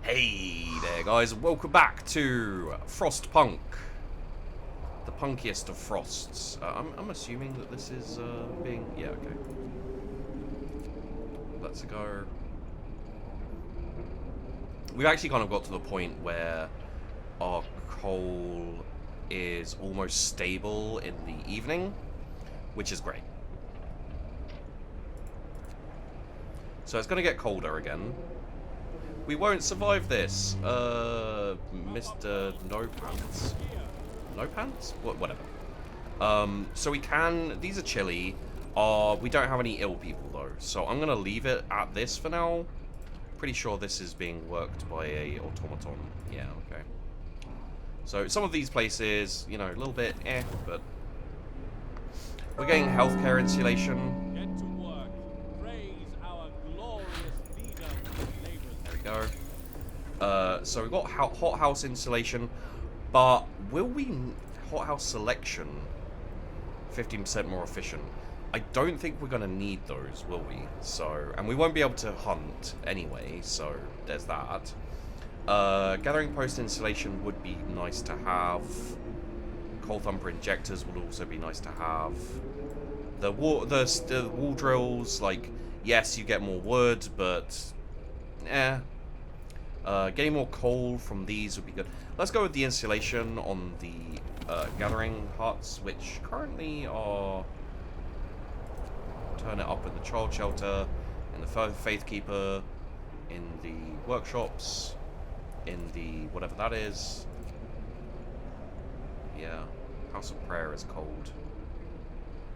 Hey there guys, welcome back to Frostpunk, the punkiest of frosts. I'm assuming that this is yeah, okay. Let's go. We've actually kind of got to the point where our coal is almost stable in the evening, which is great. So it's going to get colder again. We won't survive this, Mr. No Pants. No Pants? Whatever. So we can... These are chilly. We don't have any ill people, though. So I'm going to leave it at this for now. Pretty sure this is being worked by a automaton. Yeah, okay. So some of these places, you know, a little bit but... We're getting healthcare insulation. Get to work. Praise our glorious leader, neighbors. There we go. So we've got hothouse insulation, but will we... Hothouse selection, 15% more efficient. I don't think we're going to need those, will we? So, and we won't be able to hunt anyway, so there's that. Gathering post insulation would be nice to have. Coal thumper injectors would also be nice to have. The wall drills, like, yes, you get more wood, but getting more coal from these would be good. Let's go with the insulation on the gathering huts, which currently are... Turn it up in the child shelter, in the faith keeper, in the workshops, in the whatever that is. Yeah, House of Prayer is cold.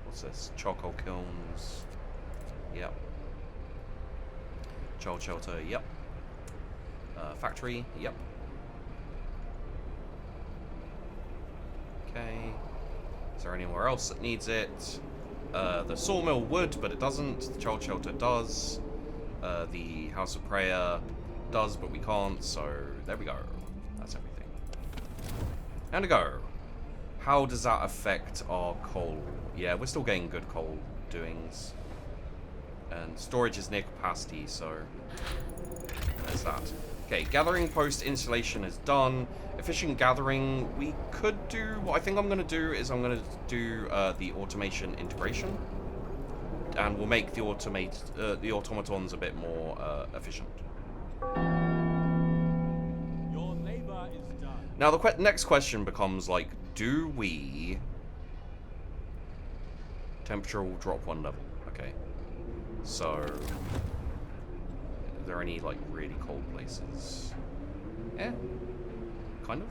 What's this? Charcoal kilns. Yep. Child shelter. Yep. Factory. Yep. Okay. Is there anywhere else that needs it? The sawmill would, but it doesn't. The child shelter does. The House of Prayer does, but we can't. So there we go. That's everything. And to go. How does that affect our coal? Yeah, we're still getting good coal doings. And storage is near capacity, so there's that. Okay, gathering post insulation is done. Efficient gathering, we could do... What I think I'm going to do is I'm going to do the automation integration. And we'll make the automatons a bit more efficient. Your labor is done. Now, the next question becomes, like, do we... Temperature will drop 1 level. Okay. So... Are there any, like, really cold places? Yeah. Kind of.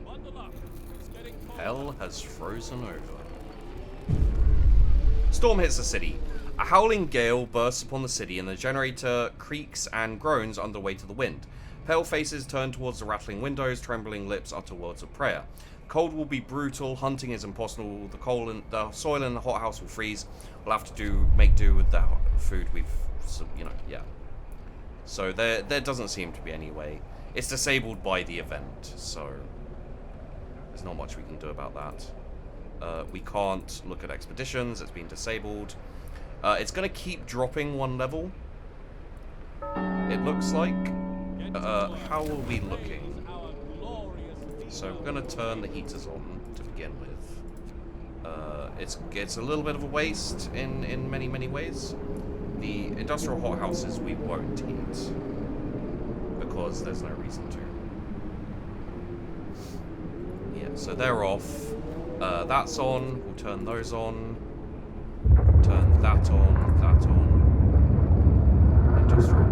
Bundle up. It's getting cold. Hell has frozen over. Storm hits the city. A howling gale bursts upon the city and the generator creaks and groans under the weight of the wind. Pale faces turn towards the rattling windows, trembling lips utter words of prayer. Cold will be brutal, hunting is impossible, the soil in the hothouse will freeze. We'll have to make do with the food we've, you know, yeah. So there doesn't seem to be any way. It's disabled by the event, so there's not much we can do about that. We can't look at expeditions, it's been disabled. It's going to keep dropping 1 level, it looks like. How are we looking? So we're going to turn the heaters on to begin with. It's a little bit of a waste in many ways. The industrial hothouses we won't heat because there's no reason to. Yeah, so they're off. That's on. We'll turn those on. Turn that on. That on. Industrial.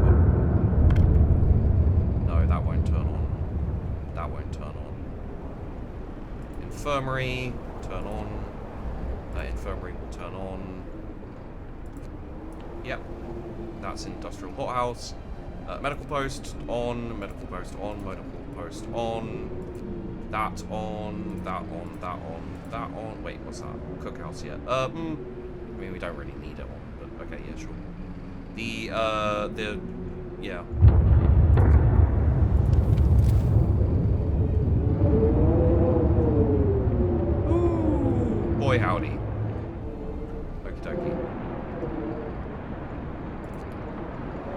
That won't turn on. That won't turn on. Infirmary, turn on. Infirmary will turn on. Yep. That's industrial hothouse. Medical post on. Medical post on. Medical post on. That on. That on. That on. That on. Wait, what's that? Cookhouse, yeah. I mean, we don't really need it on, but okay, yeah, sure. Yeah. boy, howdy. Okie dokie.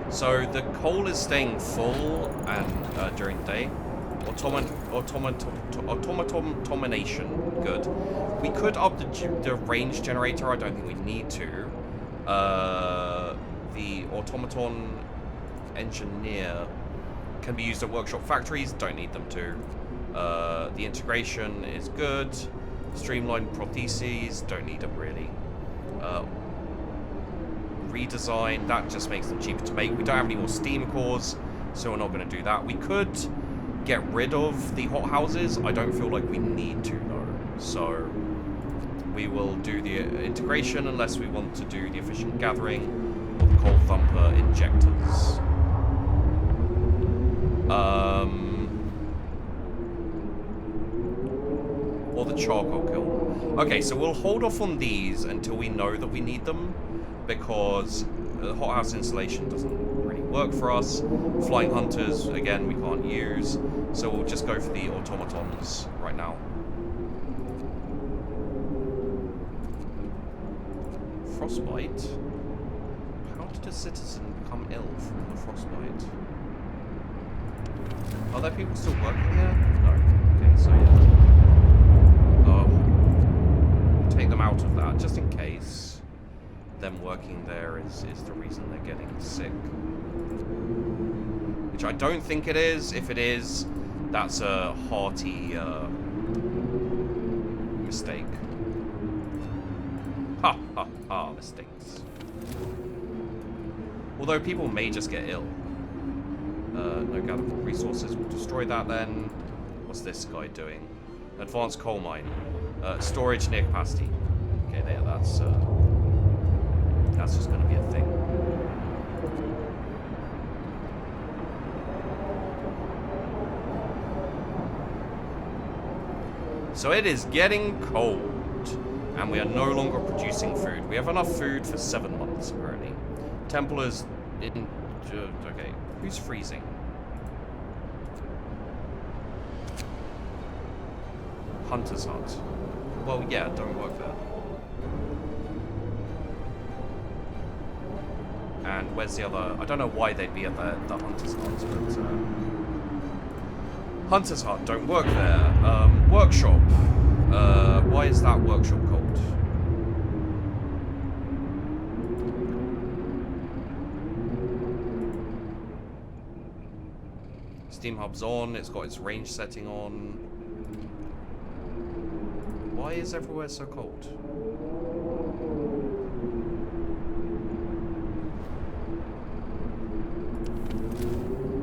So the coal is staying full and during the day. Automatonation. Good. We could up the range generator. I don't think we need to. The automaton engineer can be used at workshop factories. Don't need them to. The integration is good. Streamlined prostheses. Don't need them really. Redesign. That just makes them cheaper to make. We don't have any more steam cores, so we're not going to do that. We could get rid of the hothouses. I don't feel like we need to though. So we will do the integration unless we want to do the efficient gathering or the coal thumper injectors. Or the charcoal kiln. Okay, so we'll hold off on these until we know that we need them, because the hothouse installation doesn't really work for us. Flying hunters, again, we can't use, so we'll just go for the automatons right now. Frostbite? How did a citizen become ill from the frostbite? Are there people still working here? No. Okay, so yeah. Oh. We'll take them out of that, just in case. Them working there is the reason they're getting sick. Which I don't think it is. If it is, that's a hearty mistake. Ha ha ha, mistakes. Although people may just get ill. No gatherable resources will destroy that then. What's this guy doing? Advanced coal mine. Storage near capacity. Okay, there, that's just going to be a thing. So it is getting cold, and we are no longer producing food. We have enough food for 7 months, apparently. Templars in... okay, who's freezing? Hunter's Hut. Well, yeah, don't work there. And where's the other... I don't know why they'd be at the Hunter's Hut, but... Hunter's Hut, don't work there. Workshop. Why is that workshop cold? Steam hub's on, it's got its range setting on. Why is everywhere so cold?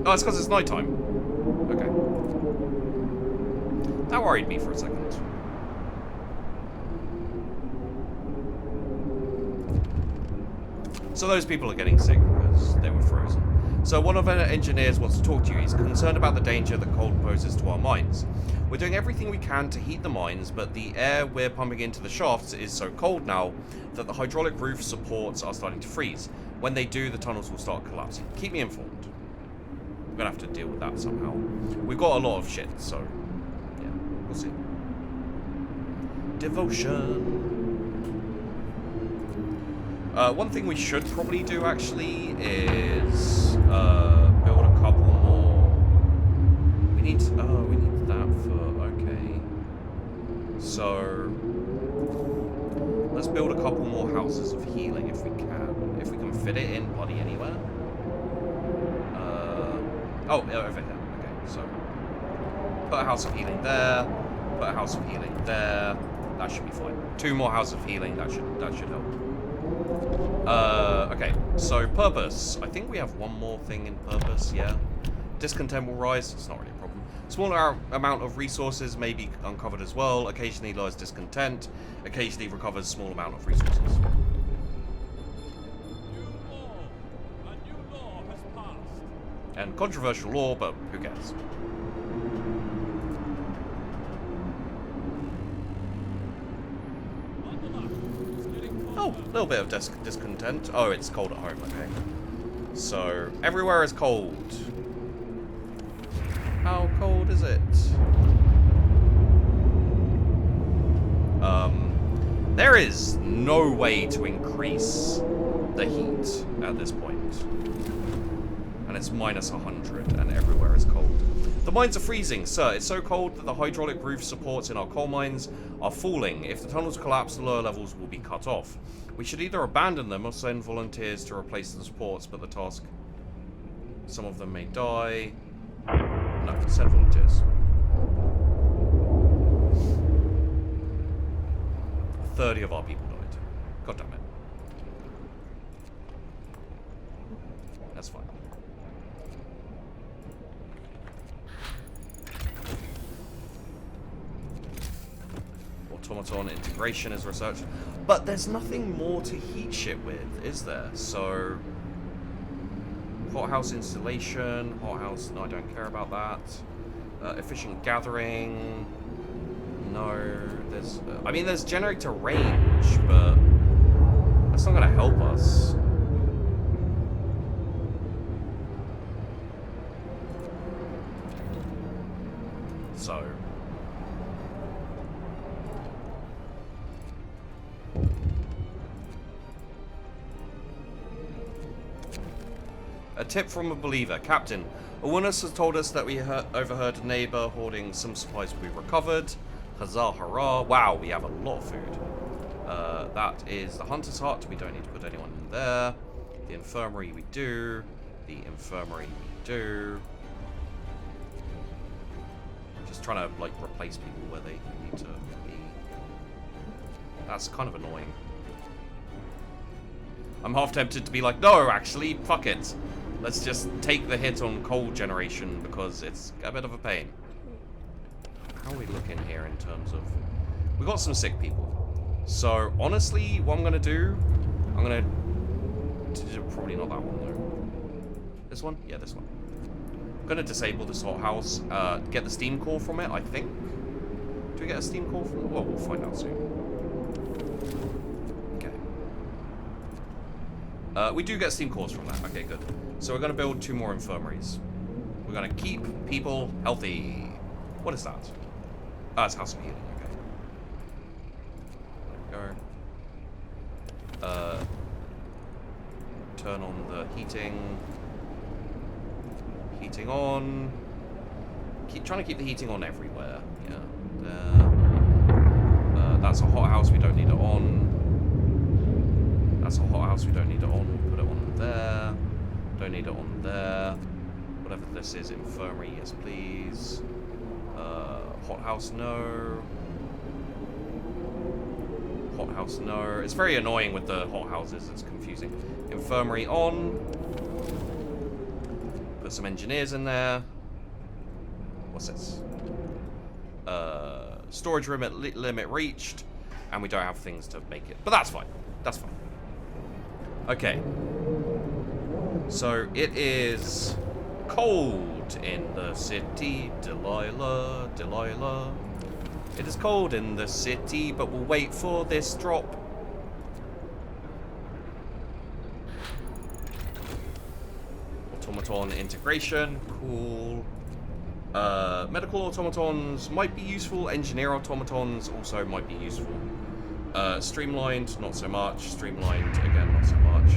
Oh, it's because it's nighttime. Okay. That worried me for a second. So those people are getting sick because they were frozen. So one of our engineers wants to talk to you. He's concerned about the danger that cold poses to our mines. We're doing everything we can to heat the mines, but the air we're pumping into the shafts is so cold now that the hydraulic roof supports are starting to freeze. When they do, the tunnels will start collapsing. Keep me informed. We're gonna have to deal with that somehow. We've got a lot of shit, so yeah, we'll see. Devotion. One thing we should probably do actually is build a couple more. We need that for okay. So let's build a couple more houses of healing if we can. If we can fit it in bloody anywhere. Oh, over here. Okay, so put a house of healing there. Put a house of healing there. That should be fine. 2 more houses of healing. That should help. Okay. So purpose. I think we have one more thing in purpose. Yeah. Discontent will rise. It's not really a problem. Smaller amount of resources may be uncovered as well. Occasionally lowers discontent. Occasionally recovers small amount of resources. And controversial law, but who cares? Oh, a little bit of discontent. Oh, it's cold at home, okay. So, everywhere is cold. How cold is it? There is no way to increase the heat at this point. And it's minus 100 and everywhere is cold. The mines are freezing, sir. It's so cold that the hydraulic roof supports in our coal mines are falling. If the tunnels collapse, the lower levels will be cut off. We should either abandon them or send volunteers to replace the supports, but the task... Some of them may die. No, send volunteers. 30 of our people died. God damn it. That's fine. Automaton integration is researched. But there's nothing more to heat shit with, is there? So... Hothouse installation. Hothouse, no, I don't care about that. Efficient gathering. No, there's... I mean, there's generator range, but... That's not going to help us. So... A tip from a believer. Captain, a witness has told us that we overheard a neighbor hoarding some supplies we recovered. Huzzah, hurrah. Wow, we have a lot of food. That is the hunter's hut. We don't need to put anyone in there. The infirmary we do. The infirmary we do. Just trying to, like, replace people where they need to be. That's kind of annoying. I'm half tempted to be like, no, actually, fuck it. Let's just take the hit on coal generation because it's a bit of a pain. How are we looking here in terms of... We got some sick people. So, honestly, what I'm going to do... I'm going to... Probably not that one, though. This one? Yeah, this one. I'm going to disable this hothouse. Get the steam core from it, I think. Do we get a steam core from it? Well, we'll find out soon. We do get steam cores from that. Okay, good. So we're going to build 2 more infirmaries. We're going to keep people healthy. What is that? Ah, it's House of Healing. Okay. There we go. Turn on the heating. Heating on. Keep trying to keep the heating on everywhere. Yeah. There. That's a hothouse. We don't need it on. That's a hothouse, we don't need it on. Put it on there. Don't need it on there. Whatever this is, infirmary, yes please. Hothouse, no. Hothouse, no. It's very annoying with the hothouses, it's confusing. Infirmary on. Put some engineers in there. What's this? Storage limit reached. And we don't have things to make it. But that's fine. That's fine. Okay. So it is cold in the city, Delilah, Delilah. It is cold in the city, but we'll wait for this drop. Automaton integration, cool. Medical automatons might be useful. Engineer automatons also might be useful. Streamlined, not so much. Streamlined, again, not so much.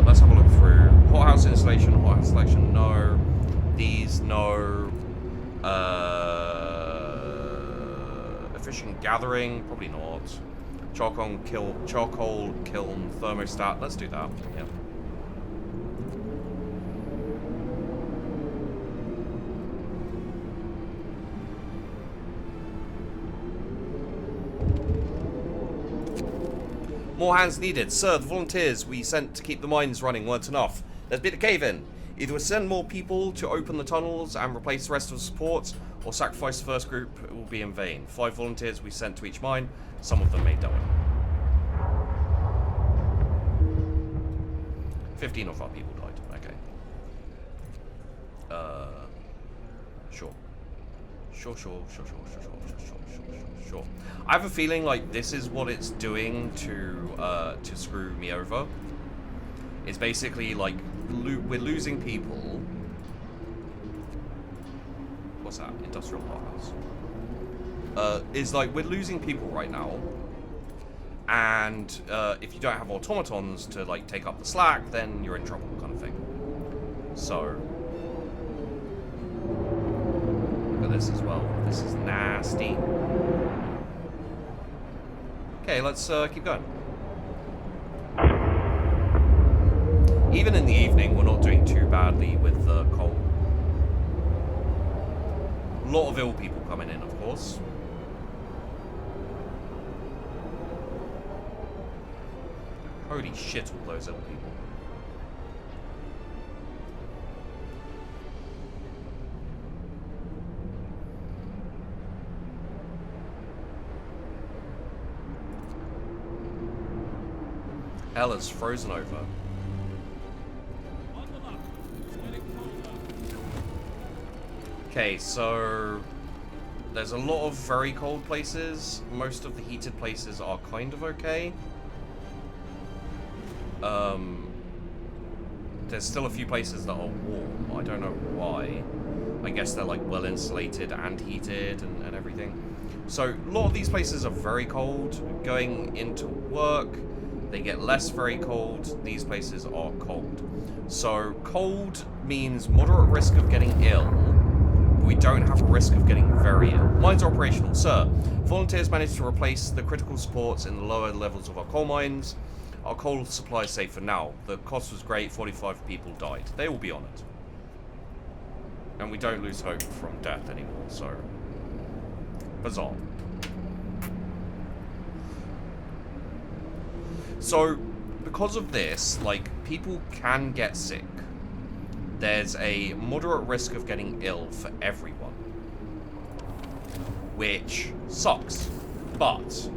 Let's have a look through. Hothouse installation, hothouse selection, no. These, no. Efficient gathering, probably not. Charcoal kiln thermostat, let's do that, yeah. More hands needed. Sir, the volunteers we sent to keep the mines running weren't enough. There's been a cave-in. Either we send more people to open the tunnels and replace the rest of the support, or sacrifice the first group. It will be in vain. 5 volunteers we sent to each mine. Some of them may die. 15 of our people died. Okay. Sure. Sure. I have a feeling like this is what it's doing to screw me over. It's basically like we're losing people. What's that? Industrial hothouse. It's like we're losing people right now, And if you don't have automatons to like take up the slack, then you're in trouble, kind of thing. So look at this as well. This is nasty. Okay, let's keep going. Even in the evening, we're not doing too badly with coal. A lot of ill people coming in, of course. Holy shit, all those ill people. Hell, it's frozen over. On the left. It's getting colder. Okay, so there's a lot of very cold places. Most of the heated places are kind of okay. There's still a few places that are warm. I don't know why. I guess they're like well insulated and heated and everything. So a lot of these places are very cold. Going into work, they get less very cold. These places are cold. So cold means moderate risk of getting ill. But we don't have a risk of getting very ill. Mines are operational, sir. Volunteers managed to replace the critical supports in the lower levels of our coal mines. Our coal supply is safe for now. The cost was great. 45 people died. They will be on it. And we don't lose hope from death anymore, so... bizarre. So, because of this, like, people can get sick. There's a moderate risk of getting ill for everyone. Which sucks. But...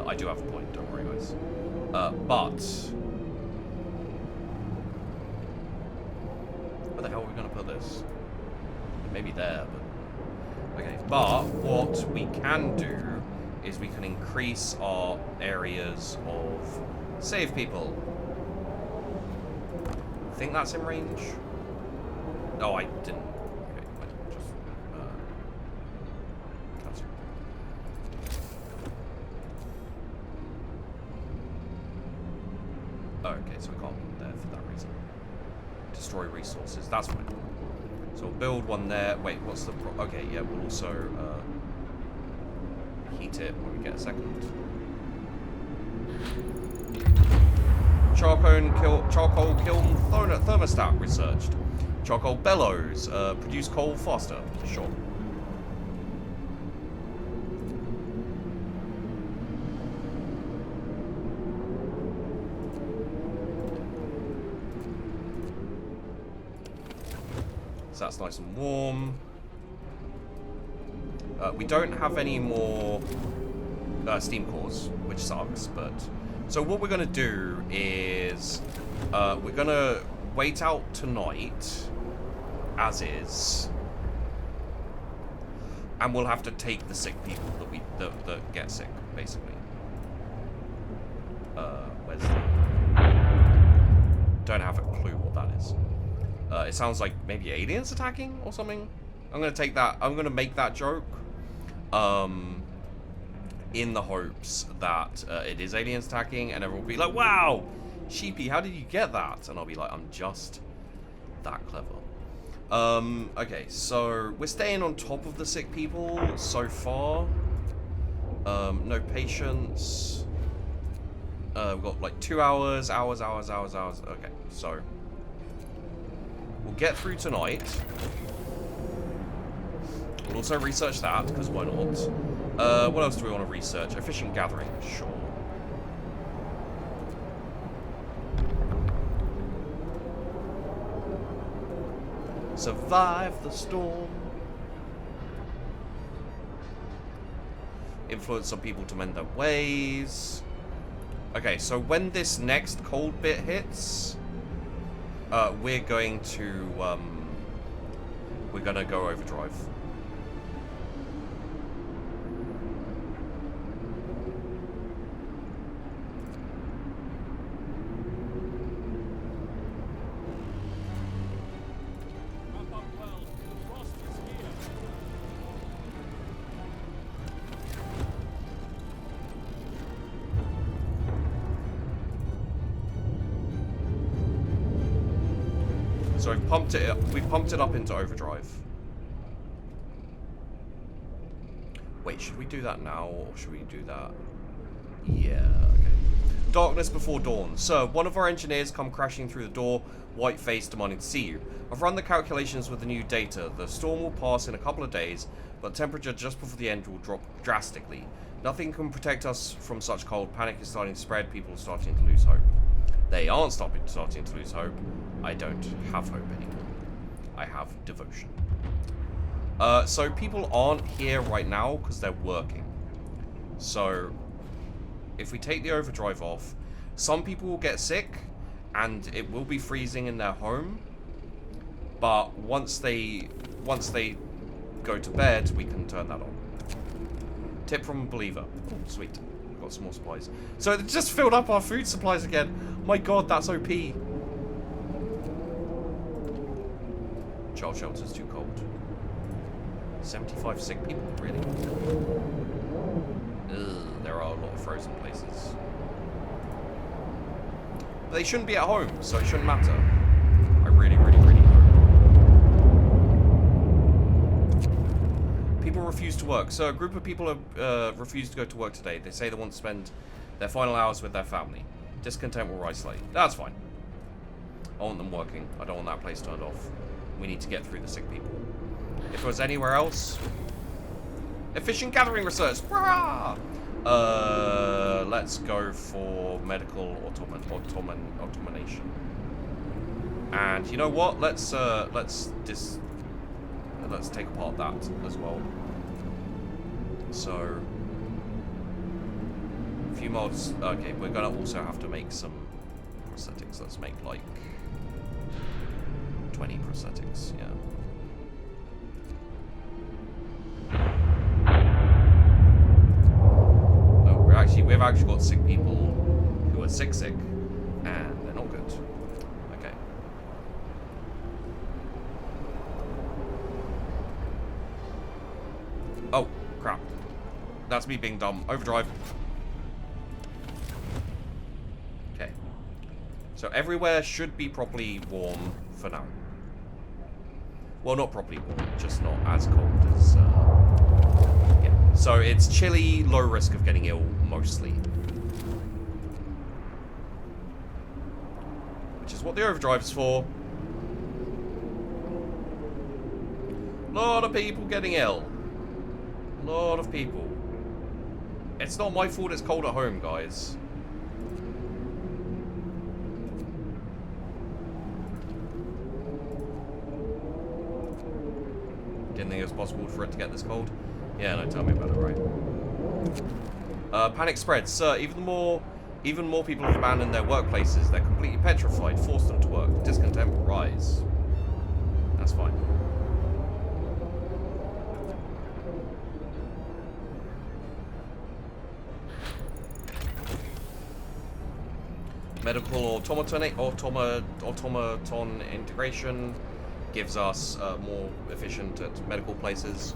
I do have a point, don't worry guys. But... where the hell are we going to put this? Maybe there, but... okay, but what we can do is we can increase our areas of save people. I think that's in range. Oh, I didn't. Okay, I just... cancel. Oh, okay, so we can't put there for that reason. Destroy resources, that's fine. So we'll build one there. Wait, what's the okay, yeah, we'll also heat it when we get a second. Charcoal kiln thermostat researched. Charcoal bellows produce coal faster. Sure. So that's nice and warm. We don't have any more steam cores, which sucks, but... so what we're going to do is... we're going to wait out tonight, as is, and we'll have to take the sick people that get sick, basically. Where's the... don't have a clue what that is. It sounds like maybe aliens attacking or something. I'm gonna take that. I'm gonna make that joke, in the hopes that it is aliens attacking, and everyone will be like, "Wow, Sheepy, how did you get that?" And I'll be like, "I'm just that clever." Okay, so we're staying on top of the sick people so far. No patience. We've got like 2 hours. Okay, so. We'll get through tonight. We'll also research that, because why not? What else do we want to research? Efficient gathering, sure. Survive the storm. Influence some people to mend their ways. Okay, so when this next cold bit hits... we're going to go overdrive. Ramp up So we've pumped it up into overdrive. Wait, should we do that now, or should we do that? Yeah, okay. Darkness before dawn. Sir, one of our engineers come crashing through the door, white-faced, demanding to see you. I've run the calculations with the new data. The storm will pass in a couple of days, but temperature just before the end will drop drastically. Nothing can protect us from such cold. Panic is starting to spread. People are starting to lose hope. They aren't starting to lose hope. I don't have hope anymore. I have devotion. So people aren't here right now because they're working. So if we take the overdrive off, some people will get sick and it will be freezing in their home. But once they go to bed, we can turn that on. Tip from a believer. Oh, sweet. Got some more supplies. So it just filled up our food supplies again. My god, that's OP. Child shelter's too cold. 75 sick people? Really? Ugh, there are a lot of frozen places. But they shouldn't be at home, so it shouldn't matter. I really, really, really hope. People refuse to work. So a group of people have refused to go to work today. They say they want to spend their final hours with their family. Discontent will rise slightly. That's fine. I want them working. I don't want that place turned off. We need to get through the sick people. If it was anywhere else... Efficient gathering research! Hurrah! Let's go for medical automation. And you know what? Let's take apart that as well. So... a few mods... Okay, we're gonna also have to make some prosthetics. Let's make like... 20 prosthetics, yeah. We've actually got sick people who are sick, and they're not good. Okay. Oh, crap. That's me being dumb. Overdrive. Okay. So everywhere should be properly warm for now. Well, not properly warm, just not as cold as... yeah. So it's chilly, low risk of getting ill, mostly. Which is what the overdrive's for. A lot of people getting ill. A lot of people. It's not my fault it's cold at home, guys. Didn't think it was possible for it to get this cold. Yeah, no, tell me about it, right? Panic spreads. Sir, even more people have abandoned their workplaces. They're completely petrified. Force them to work. Discontent will rise. That's fine. Medical automaton integration gives us more efficient at medical places.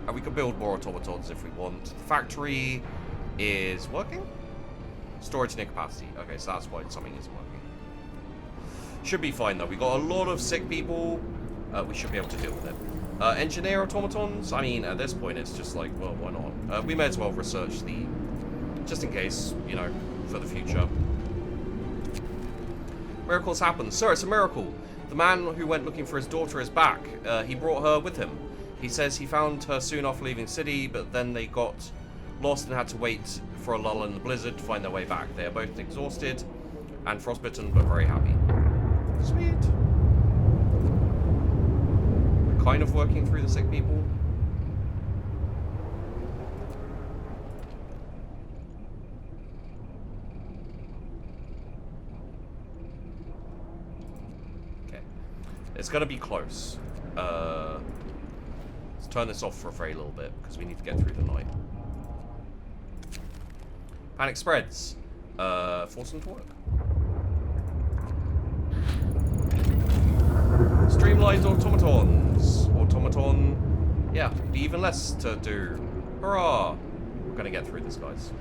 And we can build more automatons if we want. The factory is working? Storage near capacity. Okay, so that's why something isn't working. Should be fine though. We got a lot of sick people. We should be able to deal with it. Engineer automatons? I mean, at this point it's just like, well, why not? We may as well research the... just in case, you know, for the future. Miracles happen. Sir, it's a miracle. The man who went looking for his daughter is back. He brought her with him. He says he found her soon after leaving the city, but then they got lost and had to wait for a lull in the blizzard to find their way back. They are both exhausted and frostbitten, but very happy. Sweet. We're kind of working through the sick people. Okay. It's going to be close. Let's turn this off for a very little bit, because we need to get through the night. Panic spreads. Force them to work. Streamlined automatons. Automaton. Yeah, be even less to do. Hurrah! We're gonna get through this, guys.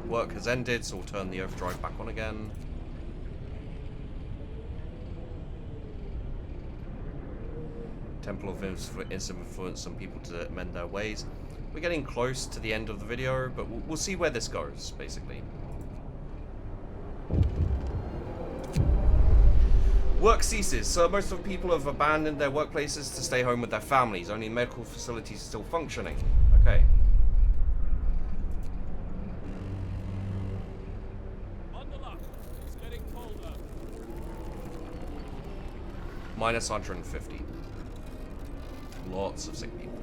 Work has ended, so we'll turn the overdrive back on again. Temple of influence some people to amend their ways. We're getting close to the end of the video, but we'll see where this goes, basically. Work ceases, so most of the people have abandoned their workplaces to stay home with their families. Only medical facilities are still functioning. Okay. Bundle up. It's getting colder. Minus 150. Lots of sick people.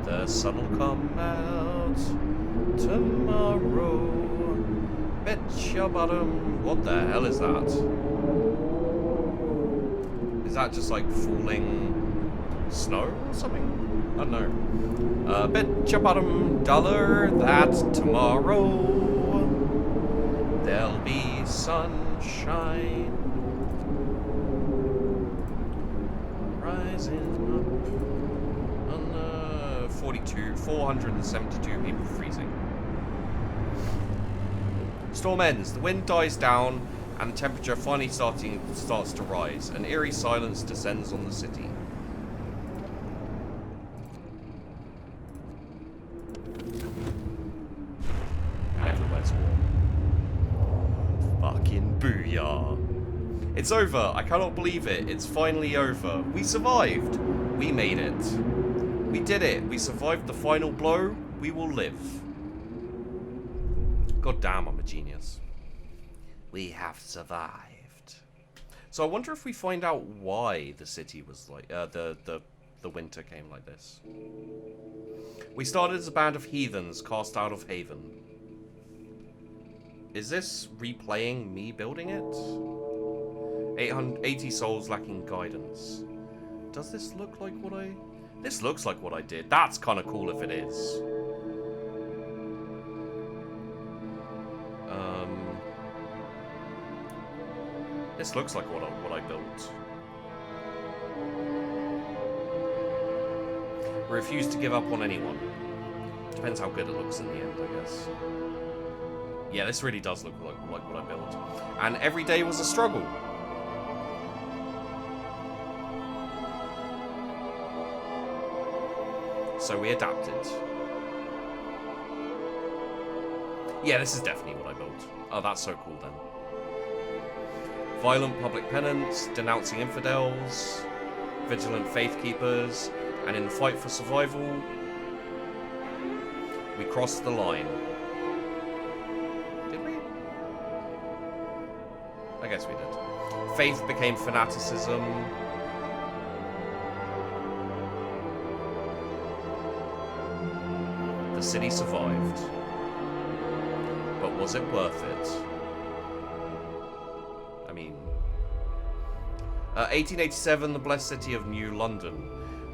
The sun will come out tomorrow. Bet your bottom. What the hell is that? Is that just like falling snow or something? I don't know. Bet your bottom dollar that tomorrow there'll be sunshine rising up on 472 people freezing. Storm ends. The wind dies down. And the temperature finally starts to rise. An eerie silence descends on the city. And everywhere's warm. Fucking booyah. It's over. I cannot believe it. It's finally over. We survived. We made it. We did it. We survived the final blow. We will live. God damn, I'm a genius. We have survived. So I wonder if we find out why the city was like, the winter came like this. We started as a band of heathens cast out of Haven. Is this replaying me building it? 880 souls lacking guidance. Does this look like what I... This looks like what I did. That's kind of cool if it is. This looks like what I built. Refuse to give up on anyone. Depends how good it looks in the end, I guess. Yeah, this really does look like what I built. And every day was a struggle. So we adapted. Yeah, this is definitely what I built. Oh, that's so cool then. Violent public penance, denouncing infidels, vigilant faith keepers, and in the fight for survival, we crossed the line. Did we? I guess we did. Faith became fanaticism. The city survived. But was it worth it? I mean... 1887, the blessed city of New London.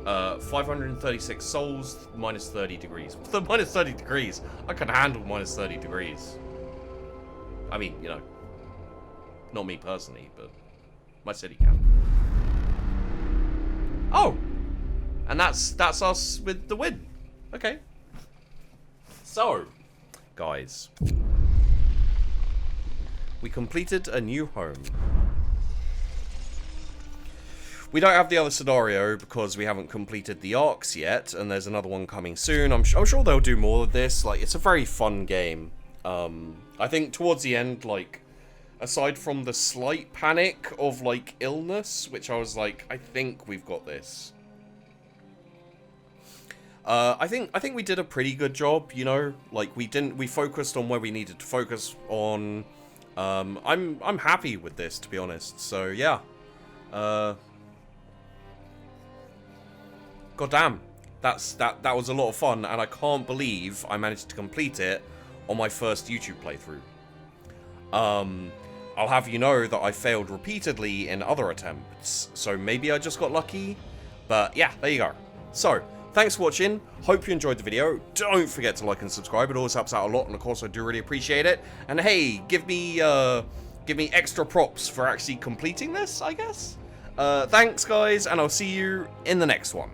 536 souls, minus 30 degrees. The minus 30 degrees? I can handle minus 30 degrees. I mean, you know, not me personally, but my city can. Oh! And that's us with the win. Okay. So, guys. We completed a new home. We don't have the other scenario because we haven't completed the arcs yet, and there's another one coming soon. I'm sure they'll do more of this. Like, it's a very fun game. I think towards the end, like, aside from the slight panic of, like, illness, which I was like, I think we've got this. I think we did a pretty good job, you know? Like, we focused on where we needed to focus on. I'm happy with this, to be honest. So, yeah. God damn, that was a lot of fun, and I can't believe I managed to complete it on my first YouTube playthrough. I'll have you know that I failed repeatedly in other attempts, so maybe I just got lucky, but yeah, there you go. So, Thanks for watching. Hope you enjoyed the video. Don't forget to like and subscribe. It always helps out a lot, and of course I do really appreciate it. And hey, give me extra props for actually completing this, I guess. Thanks guys, and I'll see you in the next one.